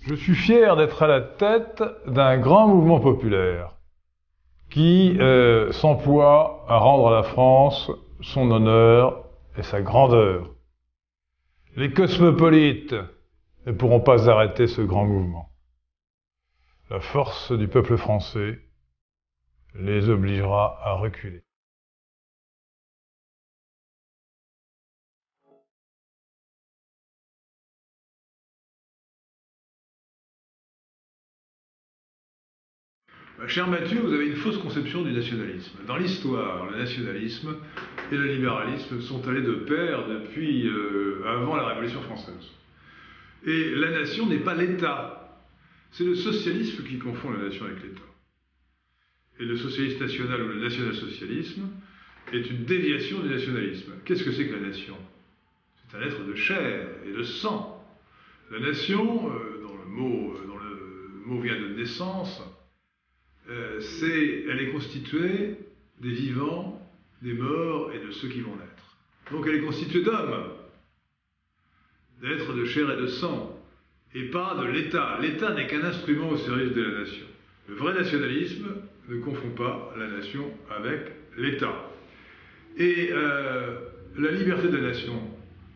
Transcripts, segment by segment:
Je suis fier d'être à la tête d'un grand mouvement populaire qui s'emploie à rendre à la France son honneur et sa grandeur. Les cosmopolites ne pourront pas arrêter ce grand mouvement. La force du peuple français les obligera à reculer. Cher Mathieu, vous avez une fausse conception du nationalisme. Dans l'histoire, le nationalisme et le libéralisme sont allés de pair depuis avant la Révolution française. Et la nation n'est pas l'État. C'est le socialisme qui confond la nation avec l'État. Et le socialisme national ou le national-socialisme est une déviation du nationalisme. Qu'est-ce que c'est que la nation? C'est un être de chair et de sang. La nation, dont le mot vient de naissance, elle est constituée des vivants, des morts et de ceux qui vont naître. Donc elle est constituée d'hommes, d'êtres de chair et de sang, et pas de l'État. L'État n'est qu'un instrument au service de la nation. Le vrai nationalisme ne confond pas la nation avec l'État. Et la liberté de la nation,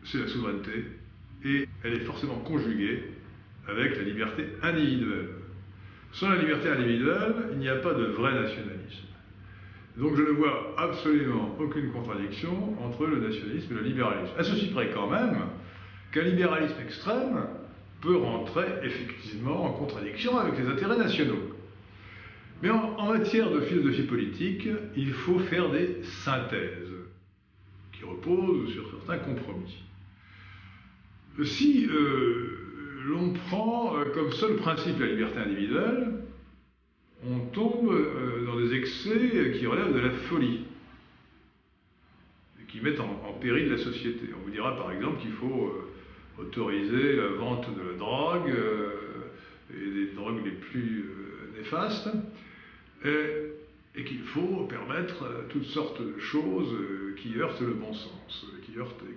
c'est la souveraineté, et elle est forcément conjuguée avec la liberté individuelle. Sans la liberté individuelle, il n'y a pas de vrai nationalisme. Donc je ne vois absolument aucune contradiction entre le nationalisme et le libéralisme. À ceci près quand même qu'un libéralisme extrême peut rentrer effectivement en contradiction avec les intérêts nationaux. Mais en matière de philosophie politique, il faut faire des synthèses qui reposent sur certains compromis. Si l'on prend comme seul principe la liberté individuelle, on tombe dans des excès qui relèvent de la folie, et qui mettent en péril la société. On vous dira par exemple qu'il faut autoriser la vente de la drogue, et des drogues les plus néfastes, et qu'il faut permettre toutes sortes de choses qui heurtent le bon sens,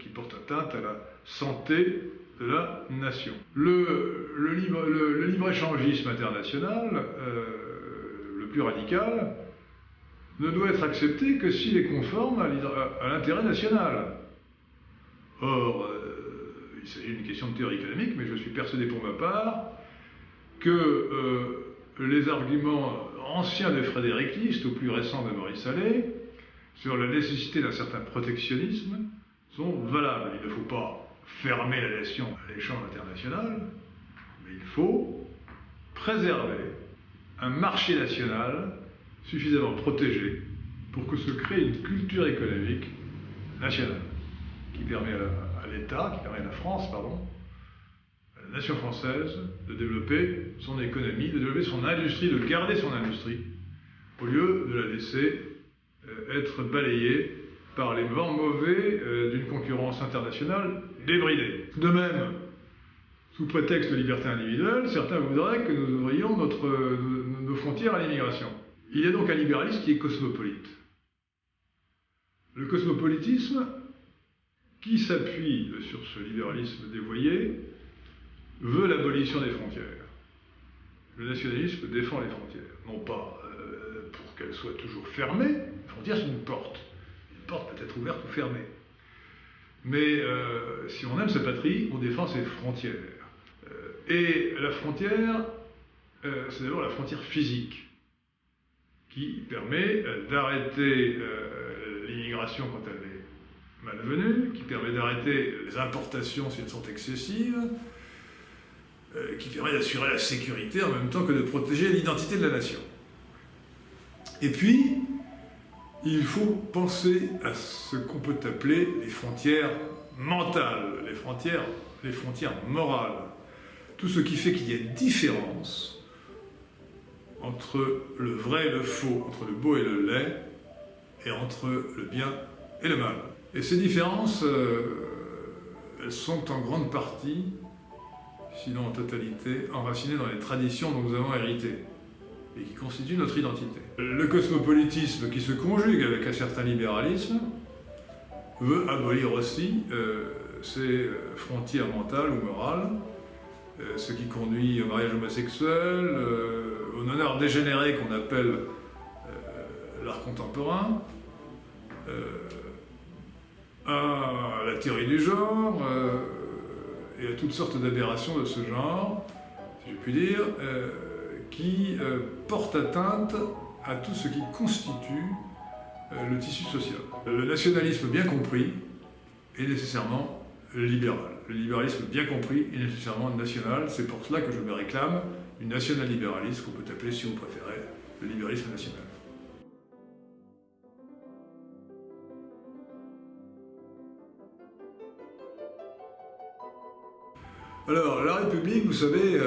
qui portent atteinte à la santé de la nation. Le libre-échangisme international, le plus radical, ne doit être accepté que s'il est conforme à l'intérêt national. Or, il s'agit d'une question de théorie économique, mais je suis persuadé pour ma part que les arguments anciens de Frédéric List, ou plus récents de Maurice Allais, sur la nécessité d'un certain protectionnisme, sont valables. Il ne faut pas fermer la nation à l'échange international, mais il faut préserver un marché national suffisamment protégé pour que se crée une culture économique nationale qui permet à l'État, qui permet à la France, pardon, à la nation française de développer son économie, de développer son industrie, de garder son industrie, au lieu de la laisser être balayée par les vents mauvais d'une concurrence internationale débridée. De même, sous prétexte de liberté individuelle, certains voudraient que nous ouvrions nos frontières à l'immigration. Il y a donc un libéralisme qui est cosmopolite. Le cosmopolitisme, qui s'appuie sur ce libéralisme dévoyé, veut l'abolition des frontières. Le nationalisme défend les frontières, non pas pour qu'elles soient toujours fermées. Les frontières, c'est une porte. Une porte peut être ouverte ou fermée. Mais si on aime sa patrie, on défend ses frontières. Et la frontière, c'est d'abord la frontière physique, qui permet d'arrêter l'immigration quand elle est malvenue, qui permet d'arrêter les importations si elles sont excessives, qui permet d'assurer la sécurité en même temps que de protéger l'identité de la nation. Et puis, il faut penser à ce qu'on peut appeler les frontières mentales, les frontières morales. Tout ce qui fait qu'il y a une différence entre le vrai et le faux, entre le beau et le laid, et entre le bien et le mal. Et ces différences, elles sont en grande partie, sinon en totalité, enracinées dans les traditions dont nous avons hérité, et qui constituent notre identité. Le cosmopolitisme qui se conjugue avec un certain libéralisme veut abolir aussi ces frontières mentales ou morales ce qui conduit au mariage homosexuel, au honneur dégénéré qu'on appelle l'art contemporain, à la théorie du genre, et à toutes sortes d'aberrations de ce genre, si je puis dire, qui portent atteinte à tout ce qui constitue le tissu social. Le nationalisme bien compris est nécessairement libéral. Le libéralisme bien compris est nécessairement national. C'est pour cela que je me réclame du national-libéralisme, qu'on peut appeler, si vous préférez, le libéralisme national. Alors, la République, vous savez,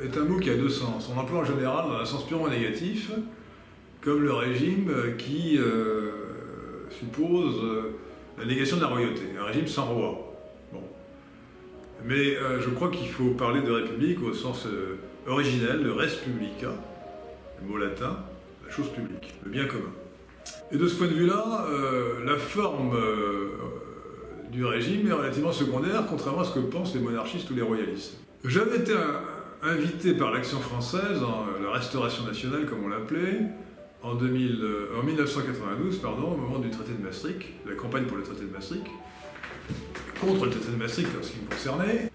est un mot qui a deux sens. On l'emploie en général dans un sens purement négatif, comme le régime qui suppose la négation de la royauté, un régime sans roi. Bon. Mais je crois qu'il faut parler de République au sens originel, le res publica, le mot latin, la chose publique, le bien commun. Et de ce point de vue-là, la forme du régime est relativement secondaire, contrairement à ce que pensent les monarchistes ou les royalistes. J'avais été invité par l'Action française, la Restauration nationale comme on l'appelait, en 1992, au moment du traité de Maastricht, la campagne pour le traité de Maastricht, contre le traité de Maastricht en ce qui me concernait,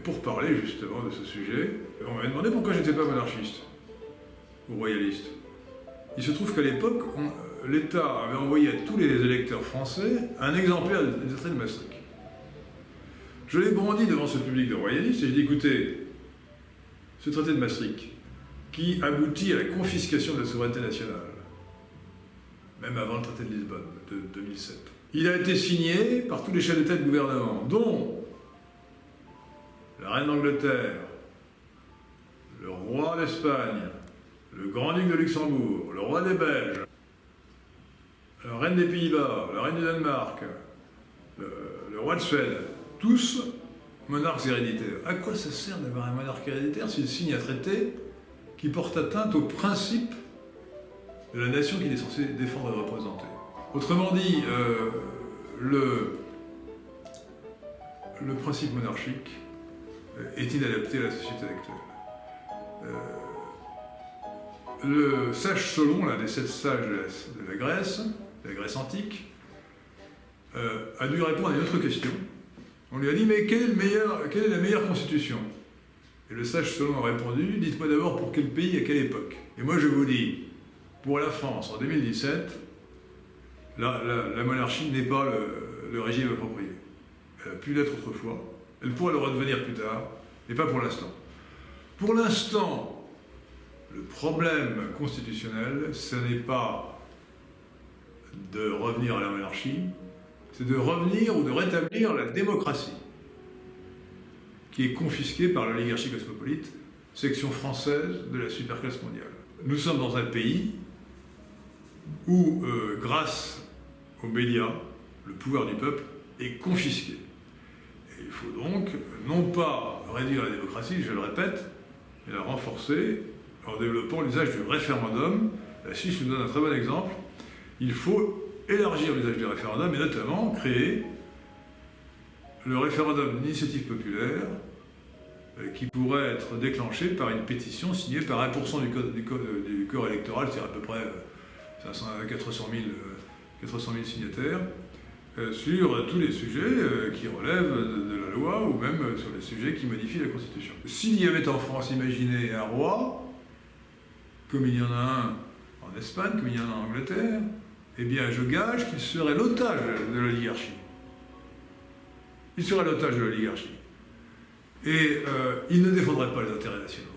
pour parler justement de ce sujet. On m'avait demandé pourquoi j'étais pas monarchiste ou royaliste. Il se trouve qu'à l'époque, l'État avait envoyé à tous les électeurs français un exemplaire du traité de Maastricht. Je l'ai brandi devant ce public de royalistes et j'ai dit, écoutez, ce traité de Maastricht, qui aboutit à la confiscation de la souveraineté nationale, même avant le traité de Lisbonne de 2007. Il a été signé par tous les chefs d'État et de gouvernement, dont la reine d'Angleterre, le roi d'Espagne, le grand-duc de Luxembourg, le roi des Belges, la reine des Pays-Bas, la reine du Danemark, le roi de Suède, tous monarques héréditaires. À quoi ça sert d'avoir un monarque héréditaire s'il signe un traité qui porte atteinte au principe de la nation qu'il est censé défendre et représenter? Autrement dit, le principe monarchique est inadapté à la société actuelle. Le sage Solon, l'un des 7 sages de la Grèce antique, a dû répondre à une autre question. On lui a dit, mais quelle est la meilleure constitution? Et le sage Solon a répondu, dites-moi d'abord pour quel pays, à quelle époque? Et moi je vous dis, pour la France en 2017, la monarchie n'est pas le régime approprié. Elle a pu l'être autrefois, elle pourra le redevenir plus tard, mais pas pour l'instant. Pour l'instant, le problème constitutionnel, ce n'est pas de revenir à la monarchie, c'est de revenir ou de rétablir la démocratie, qui est confisquée par l'oligarchie cosmopolite, section française de la superclasse mondiale. Nous sommes dans un pays où, grâce aux médias, le pouvoir du peuple est confisqué. Et il faut donc non pas réduire la démocratie, je le répète, mais la renforcer en développant l'usage du référendum. La Suisse nous donne un très bon exemple. Il faut élargir l'usage du référendum et notamment créer le référendum d'initiative populaire qui pourrait être déclenché par une pétition signée par 1% du corps électoral, c'est à peu près 400 000 signataires, sur tous les sujets qui relèvent de la loi ou même sur les sujets qui modifient la Constitution. S'il y avait en France, imaginez un roi, comme il y en a un en Espagne, comme il y en a en Angleterre, eh bien je gage qu'il serait l'otage de l'oligarchie. Il serait l'otage de l'oligarchie. Et il ne défendrait pas les intérêts nationaux.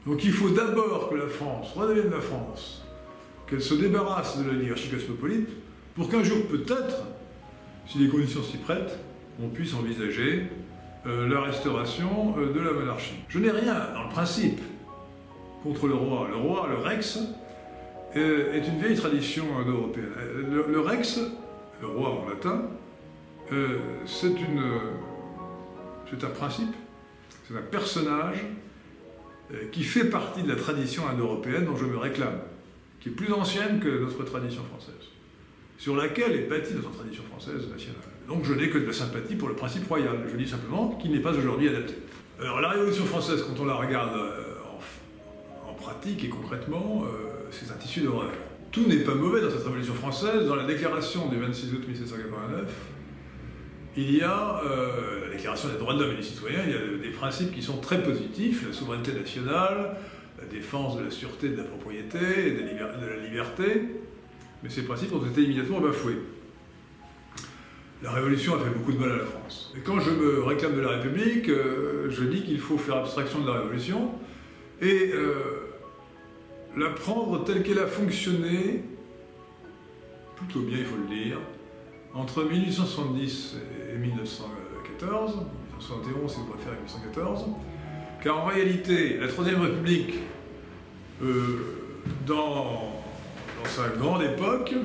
Donc il faut d'abord que la France redevienne la France, qu'elle se débarrasse de l'oligarchie cosmopolite, pour qu'un jour peut-être, si les conditions s'y prêtent, on puisse envisager la restauration de la monarchie. Je n'ai rien, dans le principe, contre le roi. Le roi, le rex, est une vieille tradition européenne. Le rex, le roi en latin, c'est un principe, c'est un personnage qui fait partie de la tradition indo-européenne dont je me réclame, qui est plus ancienne que notre tradition française, sur laquelle est bâtie notre tradition française nationale. Donc je n'ai que de la sympathie pour le principe royal, je dis simplement qu'il n'est pas aujourd'hui adapté. Alors la Révolution française, quand on la regarde en pratique et concrètement, c'est un tissu d'horreur. Tout n'est pas mauvais dans cette Révolution française. Dans la déclaration du 26 août 1789, il y a la déclaration des droits de l'homme et des citoyens, il y a des principes qui sont très positifs, la souveraineté nationale, la défense de la sûreté, de la propriété et de la liberté, mais ces principes ont été immédiatement bafoués. La Révolution a fait beaucoup de mal à la France. Et quand je me réclame de la République, je dis qu'il faut faire abstraction de la Révolution et la prendre telle qu'elle a fonctionné, plutôt bien il faut le dire, entre 1870 et 1914, 1971 si vous préférez 1914, car en réalité, la Troisième République, dans sa grande époque,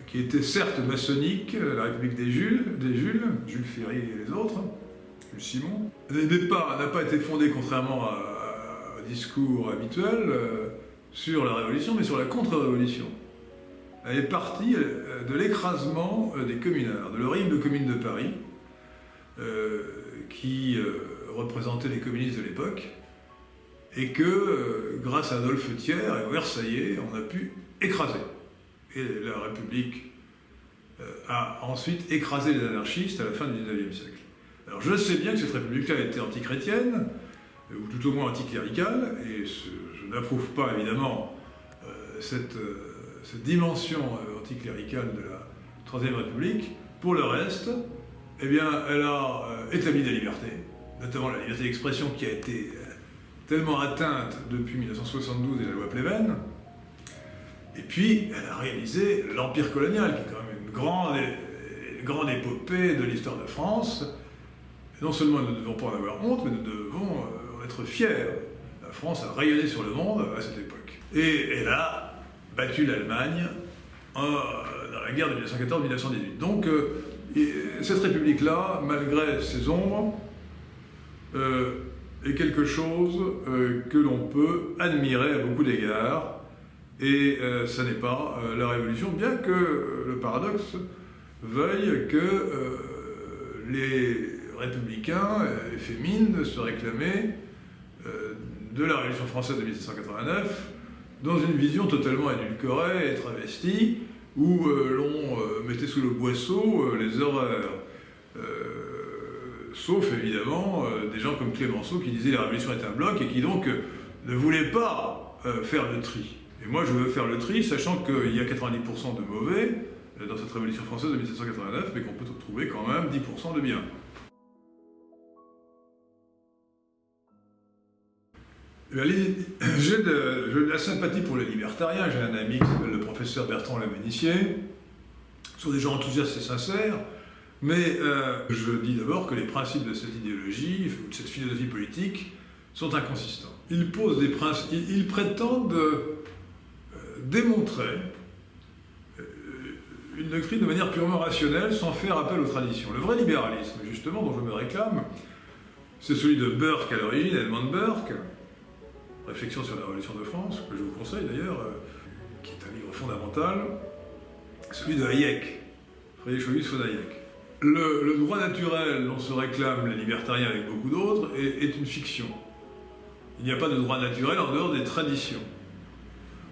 qui était certes maçonnique, la République des Jules Ferry et les autres, Jules Simon, n'a pas été fondée, contrairement au discours habituel, sur la Révolution, mais sur la contre-révolution. Elle est partie de l'écrasement des communards, de l'horrible commune de Paris, qui représentait les communistes de l'époque, et que, grâce à Adolphe Thiers et aux Versaillais, on a pu écraser. Et la République a ensuite écrasé les anarchistes à la fin du XIXe siècle. Alors je sais bien que cette République-là était antichrétienne, ou tout au moins anticléricale, et je n'approuve pas évidemment cette dimension anticléricale de la Troisième République. Pour le reste, eh bien, elle a établi des libertés, notamment la liberté d'expression qui a été tellement atteinte depuis 1972 et la loi Pleven. Et puis, elle a réalisé l'Empire colonial, qui est quand même une grande épopée de l'histoire de France. Et non seulement nous ne devons pas en avoir honte, mais nous devons être fiers. La France a rayonné sur le monde à cette époque. Et elle a battu l'Allemagne dans la guerre de 1914-1918. Donc, cette République-là, malgré ses ombres, est quelque chose que l'on peut admirer à beaucoup d'égards. Et ça n'est pas la Révolution, bien que le paradoxe veuille que les républicains et féminines se réclamaient de la Révolution française de 1789 dans une vision totalement édulcorée et travestie, où l'on mettait sous le boisseau les horreurs. Sauf évidemment des gens comme Clémenceau qui disaient la Révolution est un bloc et qui donc ne voulaient pas faire le tri. Et moi, je veux faire le tri, sachant qu'il y a 90% de mauvais dans cette Révolution française de 1789, mais qu'on peut trouver quand même 10% de bien. J'ai de la sympathie pour les libertariens. J'ai un ami qui s'appelle le professeur Bertrand Lamenissier. Ce sont des gens enthousiastes et sincères, mais je dis d'abord que les principes de cette idéologie, ou de cette philosophie politique, sont inconsistants. Ils posent des principes, ils prétendent démontrer une doctrine de manière purement rationnelle, sans faire appel aux traditions. Le vrai libéralisme, justement, dont je me réclame, c'est celui de Burke à l'origine, Edmund Burke, Réflexion sur la Révolution de France, que je vous conseille d'ailleurs, qui est un livre fondamental, celui de Hayek, Friedrich August von Hayek. Le droit naturel dont se réclament les libertariens avec beaucoup d'autres est une fiction. Il n'y a pas de droit naturel en dehors des traditions.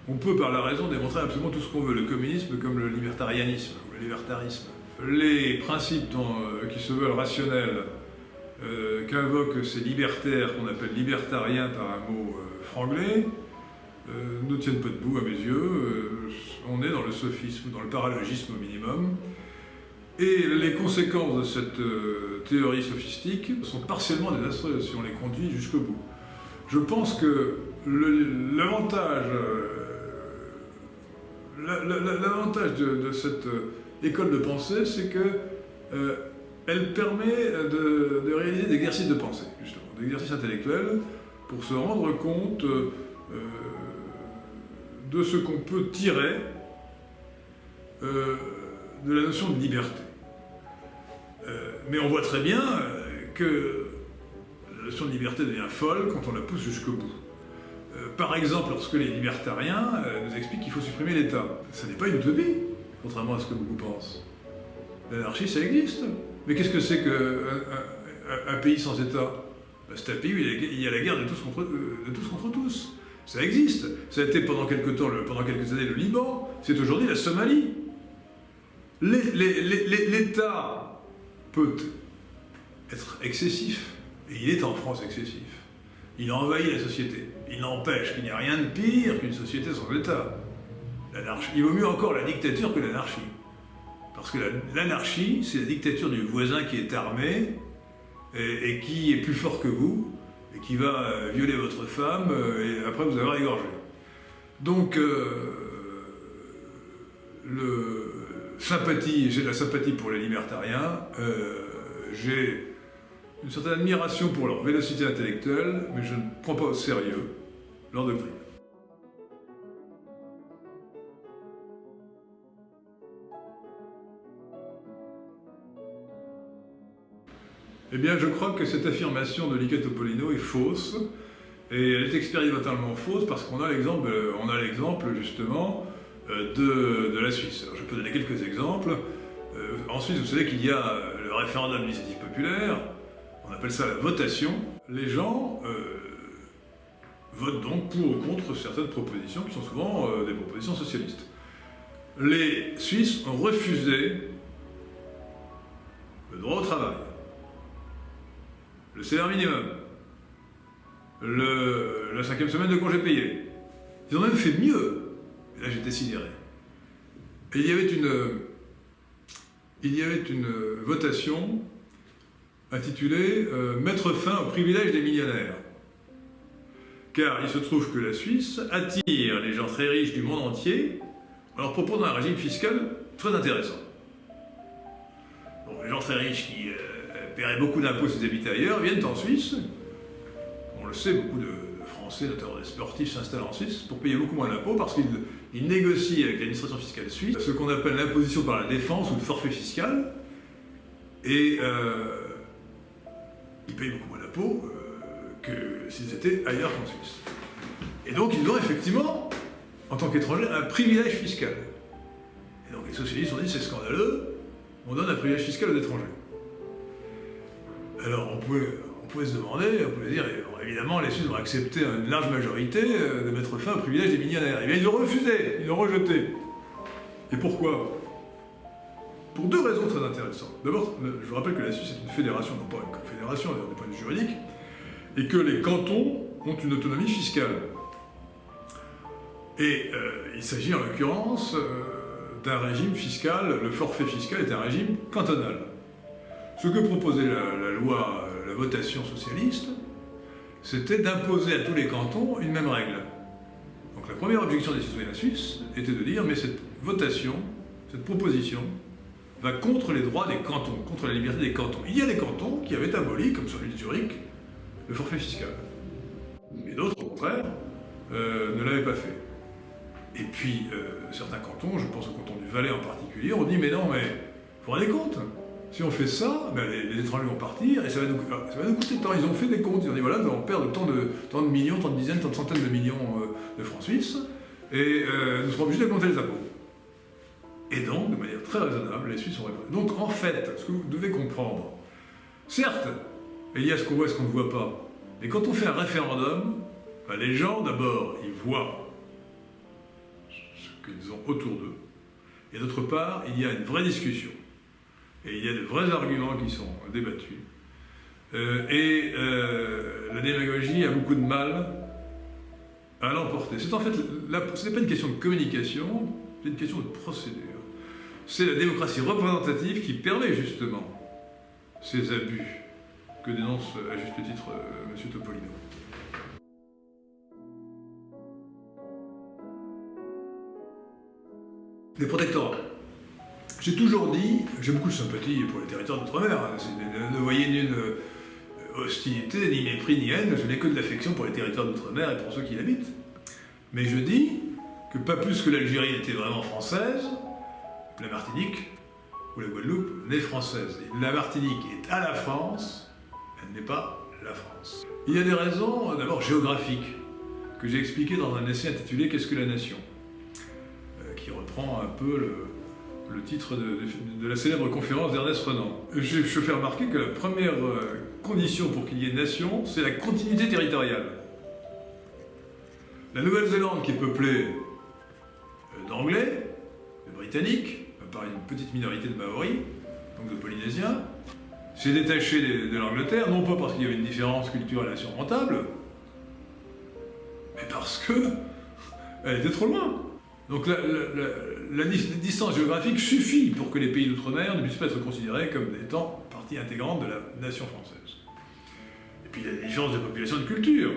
On peut, par la raison, démontrer absolument tout ce qu'on veut, le communisme comme le libertarianisme, ou le libertarisme. Les principes qui se veulent rationnels, qu'invoquent ces libertaires, qu'on appelle libertariens par un mot franglais, ne tiennent pas debout à mes yeux. On est dans le sophisme, dans le paralogisme au minimum. Et les conséquences de cette théorie sophistique sont partiellement désastreuses si on les conduit jusqu'au bout. Je pense que l'avantage de cette école de pensée, c'est qu'elle permet de réaliser des exercices de pensée, justement, des exercices intellectuels, pour se rendre compte de ce qu'on peut tirer de la notion de liberté. Mais on voit très bien que la notion de liberté devient folle quand on la pousse jusqu'au bout. Par exemple, lorsque les libertariens nous expliquent qu'il faut supprimer l'État. Ce n'est pas une utopie, contrairement à ce que beaucoup pensent. L'anarchie, ça existe. Mais qu'est-ce que c'est qu'un un pays sans État? Ben, c'est un pays où il y a la guerre de tous contre tous. Ça existe. Ça a été pendant quelques années le Liban, c'est aujourd'hui la Somalie. L'État peut être excessif, et il est en France excessif. Il envahit la société. Il n'empêche qu'il n'y a rien de pire qu'une société sans État. L'anarchie. Il vaut mieux encore la dictature que l'anarchie. Parce que l'anarchie, c'est la dictature du voisin qui est armé et qui est plus fort que vous, et qui va violer votre femme et après vous avoir égorgé. Donc, j'ai de la sympathie pour les libertariens, j'ai une certaine admiration pour leur vélocité intellectuelle, mais je ne prends pas au sérieux leur doctrine. Eh bien, je crois que cette affirmation de Liket Topolino est fausse, et elle est expérimentalement fausse parce qu'on a l'exemple justement de la Suisse. Alors, je peux donner quelques exemples. En Suisse, vous savez qu'il y a le référendum d'initiative populaire, on appelle ça la votation. Les gens votent donc pour ou contre certaines propositions qui sont souvent des propositions socialistes. Les Suisses ont refusé le droit au travail, le salaire minimum, la 5e semaine de congé payé. Ils ont même fait mieux. Et là, j'étais sidéré. Et il y avait une votation intitulée « Mettre fin au privilège des millionnaires ». Car il se trouve que la Suisse attire les gens très riches du monde entier en leur proposant un régime fiscal très intéressant. Donc, les gens très riches qui paieraient beaucoup d'impôts s'ils habitaient ailleurs viennent en Suisse. On le sait, beaucoup de Français, notamment des sportifs, s'installent en Suisse pour payer beaucoup moins d'impôts parce qu'ils négocient avec l'administration fiscale suisse ce qu'on appelle l'imposition par la défense ou le forfait fiscal. Et ils payent beaucoup moins d'impôts que s'ils étaient ailleurs qu'en Suisse. Et donc ils ont effectivement, en tant qu'étrangers, un privilège fiscal. Et donc les socialistes ont dit c'est scandaleux, on donne un privilège fiscal aux étrangers. Alors on pouvait se demander, on pouvait dire, bon, évidemment les Suisses ont accepté à une large majorité de mettre fin au privilège des millionnaires. Et bien ils ont refusé, ils l'ont rejeté. Et pourquoi ? Pour deux raisons très intéressantes. D'abord, je vous rappelle que la Suisse est une fédération, non pas une confédération d'ailleurs du point de vue juridique, et que les cantons ont une autonomie fiscale. Et il s'agit en l'occurrence d'un régime fiscal, le forfait fiscal est un régime cantonal. Ce que proposait la loi, la votation socialiste, c'était d'imposer à tous les cantons une même règle. Donc la première objection des citoyens suisses était de dire mais cette votation, cette proposition, va contre les droits des cantons, contre la liberté des cantons. Il y a des cantons qui avaient aboli, comme celui de Zurich, le forfait fiscal. Et d'autres, au contraire, ne l'avaient pas fait. Et puis, certains cantons, je pense au canton du Valais en particulier, ont dit mais non, mais vous vous rendez compte, si on fait ça, ben les étrangers vont partir et ça va nous coûter tant. Ils ont fait des comptes, ils ont dit voilà, nous allons perdre tant de millions, tant de dizaines, tant de centaines de millions de francs suisses, et nous serons obligés d'augmenter les impôts. Et donc, de manière très raisonnable, les Suisses ont répondu. Donc, en fait, ce que vous devez comprendre, certes, il y a ce qu'on voit et ce qu'on ne voit pas, mais quand on fait un référendum, ben, les gens, d'abord, ils voient ce qu'ils ont autour d'eux, et d'autre part, il y a une vraie discussion, et il y a de vrais arguments qui sont débattus, et la démagogie a beaucoup de mal à l'emporter. C'est en fait, ce n'est pas une question de communication, c'est une question de procédure. C'est la démocratie représentative qui permet justement ces abus que dénonce à juste titre M. Topolino. Les protectorats. J'ai toujours dit, j'ai beaucoup de sympathie pour les territoires d'outre-mer, ne voyez nulle hostilité, ni mépris, ni haine, je n'ai que de l'affection pour les territoires d'outre-mer et pour ceux qui y habitent. Mais je dis que pas plus que l'Algérie était vraiment française, la Martinique ou la Guadeloupe n'est française. La Martinique est à la France, elle n'est pas la France. Il y a des raisons, d'abord géographiques, que j'ai expliquées dans un essai intitulé « Qu'est-ce que la nation ?», qui reprend un peu le titre de la célèbre conférence d'Ernest Renan. Je fais remarquer que la première condition pour qu'il y ait une nation, c'est la continuité territoriale. La Nouvelle-Zélande, qui est peuplée d'Anglais, de Britanniques, par une petite minorité de Maoris, donc de Polynésiens, s'est détachée de l'Angleterre, non pas parce qu'il y avait une différence culturelle insurmontable, mais parce que elle était trop loin. Donc la distance géographique suffit pour que les pays d'outre-mer ne puissent pas être considérés comme étant partie intégrante de la nation française. Et puis il y a des différences de population et de culture.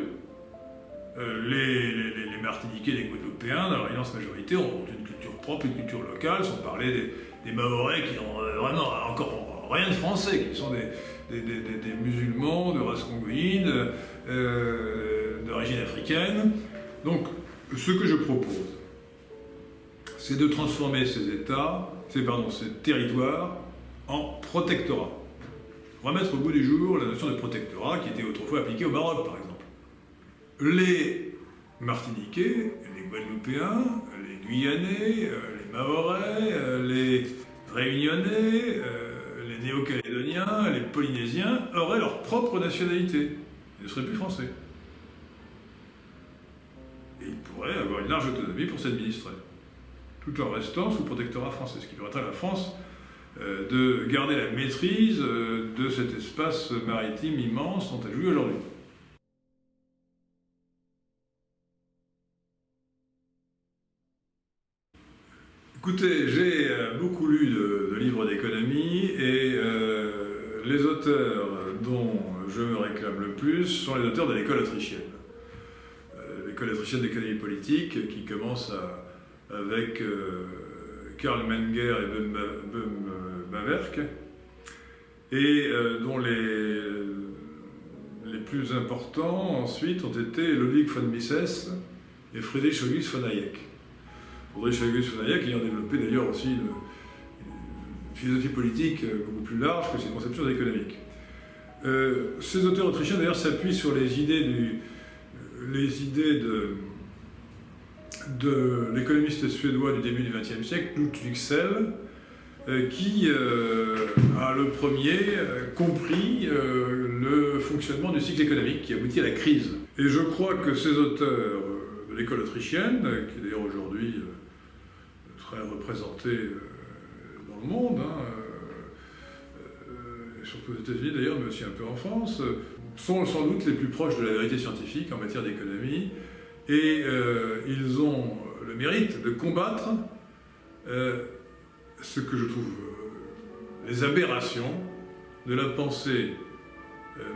Les Martiniquais et les Guadeloupéens, dans leur immense majorité, ont une culture propre, une culture locale, sans parler des Mahorais qui n'ont vraiment encore rien de français, qui sont des musulmans de race congoïne, d'origine africaine. Donc, ce que je propose, c'est de transformer ces territoires en protectorats. Remettre au goût du jour la notion de protectorat qui était autrefois appliquée au Maroc, par exemple. Les Martiniquais, les Guadeloupéens, les Guyanais, les Mahorais, les Réunionnais, les Néo-Calédoniens, les Polynésiens auraient leur propre nationalité. Ils ne seraient plus français. Et ils pourraient avoir une large autonomie pour s'administrer, tout en restant sous protectorat français, ce qui permettrait à la France de garder la maîtrise de cet espace maritime immense dont elle jouit aujourd'hui. Écoutez, j'ai beaucoup lu de livres d'économie et les auteurs dont je me réclame le plus sont les auteurs de l'école autrichienne. L'école autrichienne d'économie politique qui commence avec Karl Menger et Böhm-Bawerk et dont les plus importants ensuite ont été Ludwig von Mises et Friedrich August von Hayek. Friedrich August von Hayek ayant développé d'ailleurs aussi une philosophie politique beaucoup plus large que ses conceptions économiques. Ces auteurs autrichiens d'ailleurs s'appuient sur les idées de l'économiste suédois du début du XXe siècle, Knut Wicksell, qui a le premier compris le fonctionnement du cycle économique qui aboutit à la crise. Et je crois que ces auteurs de l'école autrichienne, qui est d'ailleurs aujourd'hui très représentée dans le monde, surtout aux États-Unis d'ailleurs, mais aussi un peu en France, sont sans doute les plus proches de la vérité scientifique en matière d'économie, et ils ont le mérite de combattre ce que je trouve les aberrations de la pensée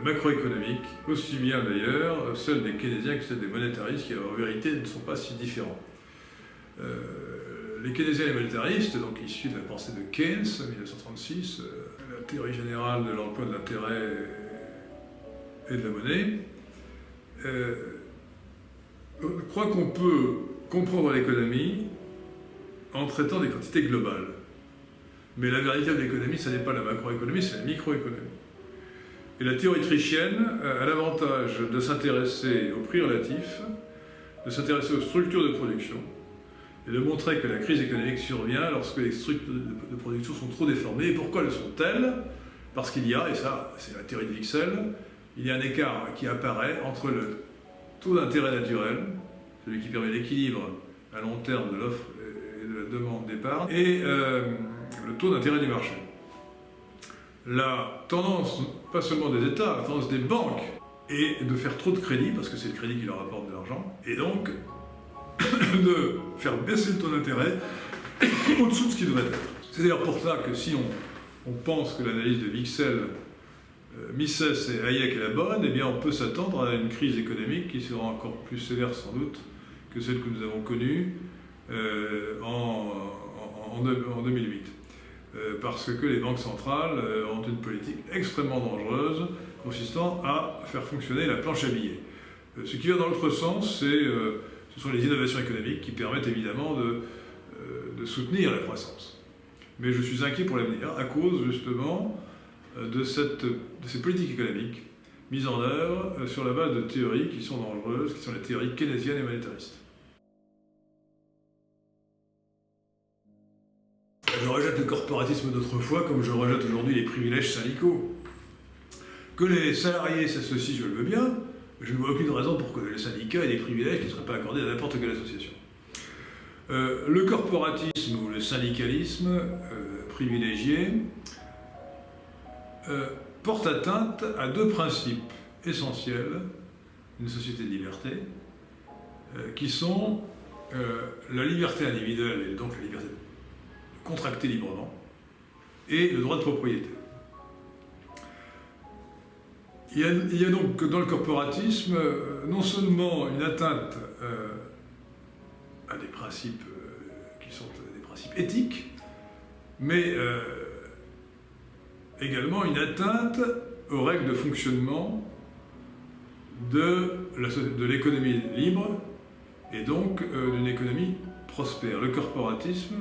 macroéconomique, aussi bien d'ailleurs celle des keynésiens que celle des monétaristes, qui en vérité ne sont pas si différents. Les keynésiens et les monétaristes, donc issus de la pensée de Keynes, 1936, la théorie générale de l'emploi de l'intérêt et de la monnaie, croient qu'on peut comprendre l'économie en traitant des quantités globales. Mais la véritable économie, ce n'est pas la macroéconomie, c'est la microéconomie. Et la théorie autrichienne a l'avantage de s'intéresser aux prix relatifs, de s'intéresser aux structures de production, et de montrer que la crise économique survient lorsque les structures de production sont trop déformées. Et pourquoi le sont-elles? Parce qu'il y a, et ça c'est la théorie de Wicksell, il y a un écart qui apparaît entre le taux d'intérêt naturel, celui qui permet l'équilibre à long terme de l'offre et de la demande d'épargne, et le taux d'intérêt du marché. La tendance, pas seulement des États, la tendance des banques, est de faire trop de crédit, parce que c'est le crédit qui leur apporte de l'argent, et donc de faire baisser le taux d'intérêt au-dessous de ce qui devrait être. C'est d'ailleurs pour ça que si on pense que l'analyse de Wicksell, Mises et Hayek est la bonne, eh bien on peut s'attendre à une crise économique qui sera encore plus sévère sans doute que celle que nous avons connue en 2008. Parce que les banques centrales ont une politique extrêmement dangereuse consistant à faire fonctionner la planche à billets. Ce qui va dans l'autre sens, ce sont les innovations économiques qui permettent évidemment de soutenir la croissance. Mais je suis inquiet pour l'avenir à cause justement de ces politiques économiques mises en œuvre sur la base de théories qui sont dangereuses, qui sont les théories keynésiennes et monétaristes. Je rejette corporatisme d'autrefois, comme je rejette aujourd'hui les privilèges syndicaux. Que les salariés s'associent, je le veux bien, mais je ne vois aucune raison pour que les syndicats aient des privilèges qui ne seraient pas accordés à n'importe quelle association. Le corporatisme ou le syndicalisme privilégié porte atteinte à deux principes essentiels d'une société de liberté, qui sont la liberté individuelle, et donc la liberté de contracter librement, et le droit de propriété. Il y a donc dans le corporatisme non seulement une atteinte à des principes qui sont des principes éthiques, mais également une atteinte aux règles de fonctionnement de l'économie libre et donc d'une économie prospère. Le corporatisme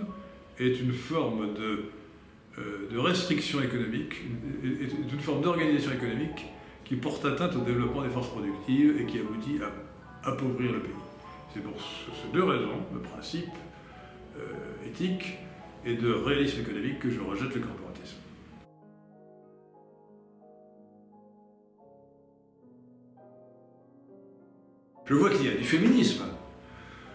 est une forme de restriction économique, est une forme d'organisation économique qui porte atteinte au développement des forces productives et qui aboutit à appauvrir le pays. C'est pour ces deux raisons, de principe éthique et de réalisme économique, que je rejette le corporatisme. Je vois qu'il y a du féminisme.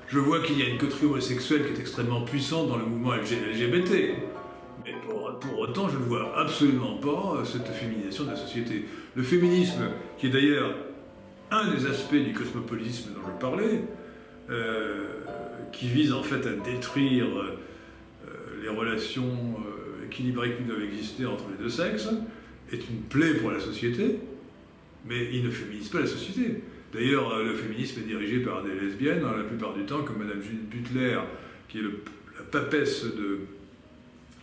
Je vois qu'il y a une coterie homosexuelle qui est extrêmement puissante dans le mouvement LGBT. Mais pour autant, je ne vois absolument pas cette féminisation de la société. Le féminisme, qui est d'ailleurs un des aspects du cosmopolitisme dont je parlais, qui vise en fait à détruire les relations équilibrées qui doivent exister entre les deux sexes, est une plaie pour la société, mais il ne féminise pas la société. D'ailleurs, le féminisme est dirigé par des lesbiennes, la plupart du temps, comme Madame Judith Butler, qui est la papesse de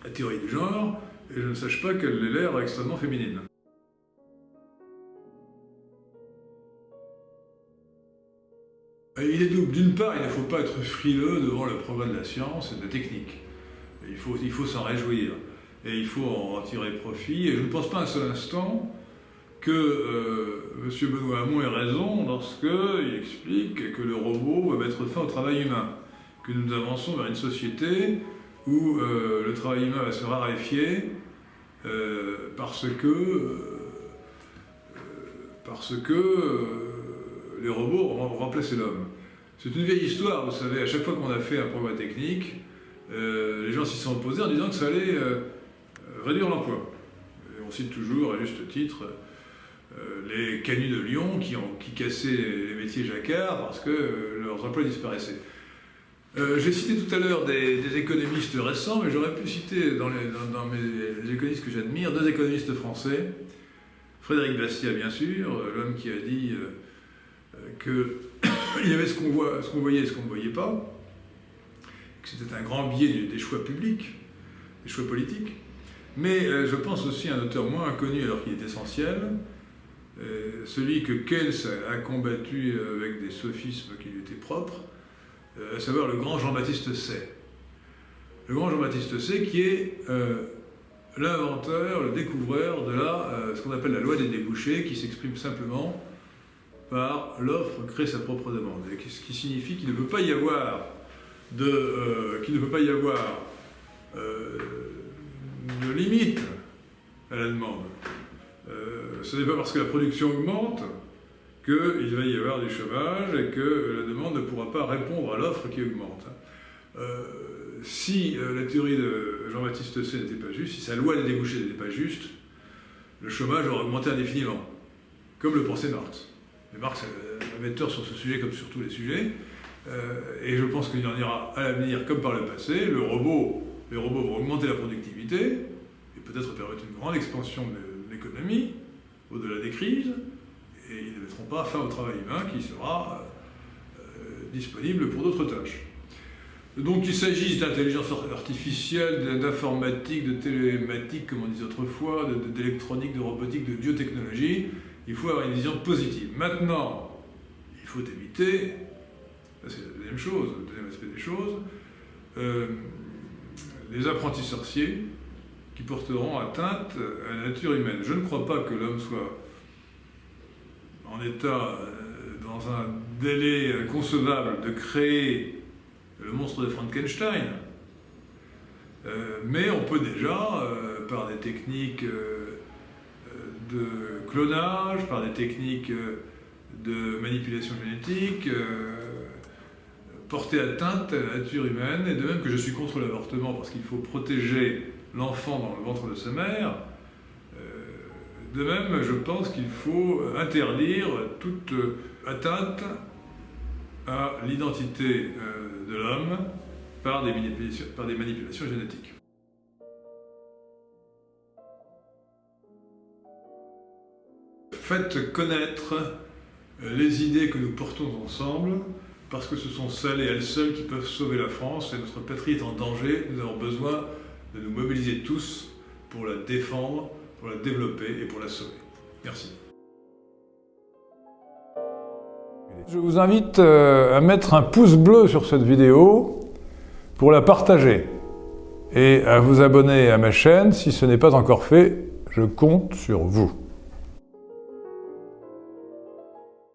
la théorie du genre, et je ne sache pas qu'elle ait l'air extrêmement féminine. Il est double. D'une part, il ne faut pas être frileux devant le progrès de la science et de la technique. Il faut s'en réjouir, et il faut en tirer profit, et je ne pense pas un seul instant que M. Benoît Hamon ait raison lorsqu'il explique que le robot va mettre fin au travail humain, que nous avançons vers une société où le travail humain va se raréfier parce que les robots vont remplacer l'homme. C'est une vieille histoire, vous savez, à chaque fois qu'on a fait un progrès technique, les gens s'y sont opposés en disant que ça allait réduire l'emploi. On cite toujours, à juste titre, les canuts de Lyon qui cassaient les métiers jacquards parce que leurs emplois disparaissaient. J'ai cité tout à l'heure des économistes récents, mais j'aurais pu citer dans les économistes que j'admire, deux économistes français. Frédéric Bastiat, bien sûr, l'homme qui a dit qu'il y avait ce qu'on voyait et ce qu'on ne voyait pas, que c'était un grand biais des choix publics, des choix politiques. Mais je pense aussi à un auteur moins inconnu alors qu'il est essentiel, celui que Keynes a combattu avec des sophismes qui lui étaient propres, à savoir le grand Jean-Baptiste Say. Le grand Jean-Baptiste Say qui est l'inventeur, le découvreur de ce qu'on appelle la loi des débouchés, qui s'exprime simplement par l'offre crée sa propre demande. Ce qui signifie qu'il ne peut pas y avoir de limite à la demande. Ce n'est pas parce que la production augmente qu'il va y avoir du chômage et que la demande ne pourra pas répondre à l'offre qui augmente. Si la théorie de Jean-Baptiste Say n'était pas juste, si sa loi des débouchés n'était pas juste, le chômage aurait augmenté indéfiniment, comme le pensait Marx. Mais Marx avait tort sur ce sujet comme sur tous les sujets, et je pense qu'il y en ira à l'avenir comme par le passé. Les robots vont augmenter la productivité, et peut-être permettre une grande expansion de l'économie, au-delà des crises, et ils ne mettront pas fin au travail humain qui sera disponible pour d'autres tâches. Donc qu'il s'agisse d'intelligence artificielle, d'informatique, de télématique, comme on disait autrefois, d'électronique, de robotique, de biotechnologie, il faut avoir une vision positive. Maintenant, il faut éviter, c'est la deuxième chose, le deuxième aspect des choses, les apprentis sorciers qui porteront atteinte à la nature humaine. Je ne crois pas que l'homme soit en état, dans un délai inconcevable, de créer le monstre de Frankenstein. Mais on peut déjà, par des techniques de clonage, par des techniques de manipulation génétique, porter atteinte à la nature humaine, et de même que je suis contre l'avortement parce qu'il faut protéger l'enfant dans le ventre de sa mère, de même je pense qu'il faut interdire toute atteinte à l'identité de l'homme par des manipulations génétiques. Faites connaître les idées que nous portons ensemble, parce que ce sont celles et elles seules qui peuvent sauver la France, et notre patrie est en danger. Nous avons besoin de nous mobiliser tous pour la défendre, pour la développer et pour la sauver. Merci. Je vous invite à mettre un pouce bleu sur cette vidéo pour la partager et à vous abonner à ma chaîne si ce n'est pas encore fait. Je compte sur vous.